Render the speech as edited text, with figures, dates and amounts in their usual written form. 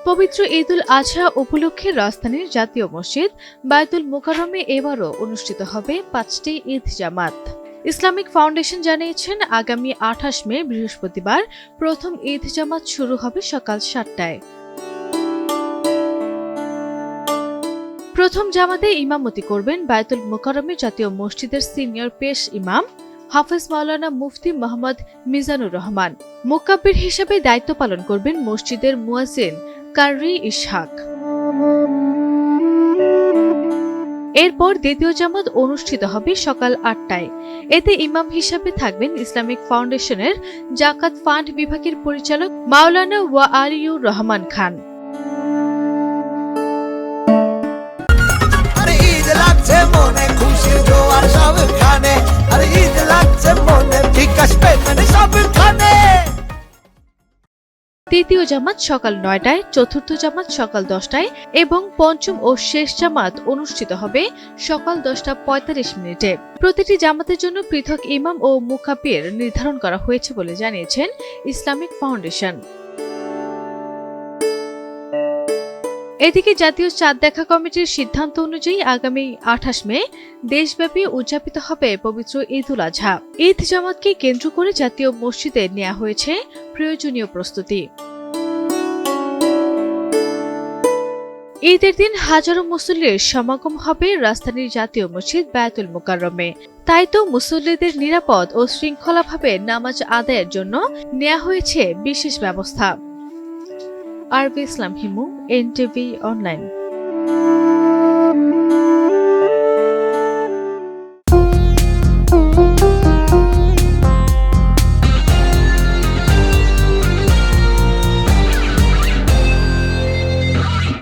পবিত্র ঈদুল আজহা উপলক্ষে রাজধানীর জাতীয় মসজিদ বায়তুল মুকাররমে এবারও অনুষ্ঠিত হবে ৫টি ঈদ জামাত। ইসলামিক ফাউন্ডেশন জানিয়েছেন, আগামী ২৮ মে বৃহস্পতিবার প্রথম ঈদ জামাত শুরু হবে সকাল ৭টায়। প্রথম জামাতে ইমামতি করবেন বায়তুল মুকাররমের জাতীয় মসজিদের সিনিয়র পেশ ইমাম হাফেজ মাওলানা মুফতি মোহাম্মদ মিজানুর রহমান। মুকাব্বির হিসেবে দায়িত্ব পালন করবেন মসজিদের মুয়াজ্জিন কারী ইসহাক। এরপর দ্বিতীয় জামাত অনুষ্ঠিত হবে সকাল ৮টায়। এতে ইমাম হিসেবে থাকবেন ইসলামিক ফাউন্ডেশনের জাকাত ফান্ড বিভাগের পরিচালক মাওলানা ওয়ালিউর রহমান খান। তৃতীয় জামাত সকাল ৯টায়, চতুর্থ জামাত সকাল ১০টায় এবং পঞ্চম ও শেষ জামাত অনুষ্ঠিত হবে সকাল ১০টা৪৫। প্রতিটি জামাতের জন্য পৃথক ইমাম ও মুকাব্বির নির্ধারণ করা হয়েছে বলে জানিয়েছেন ইসলামিক ফাউন্ডেশন। এদিকে জাতীয় চাঁদ দেখা কমিটির সিদ্ধান্ত অনুযায়ী আগামী ২৮ মে দেশব্যাপী উদযাপিত হবে পবিত্র ঈদুল আজহা। ঈদ জামাতকে কেন্দ্র করে জাতীয় মসজিদে নেওয়া হয়েছে প্রয়োজনীয় প্রস্তুতি। ঈদের দিন হাজারো মুসল্লির সমাগম হবে রাজধানীর জাতীয় মসজিদ বায়তুল মুকাররমে। তাই তো মুসল্লিদের নিরাপদ ও শৃঙ্খলাভাবে নামাজ আদায়ের জন্য নেওয়া হয়েছে বিশেষ ব্যবস্থা। আরবি ইসলাম হিমু, এনটিভি অনলাইন।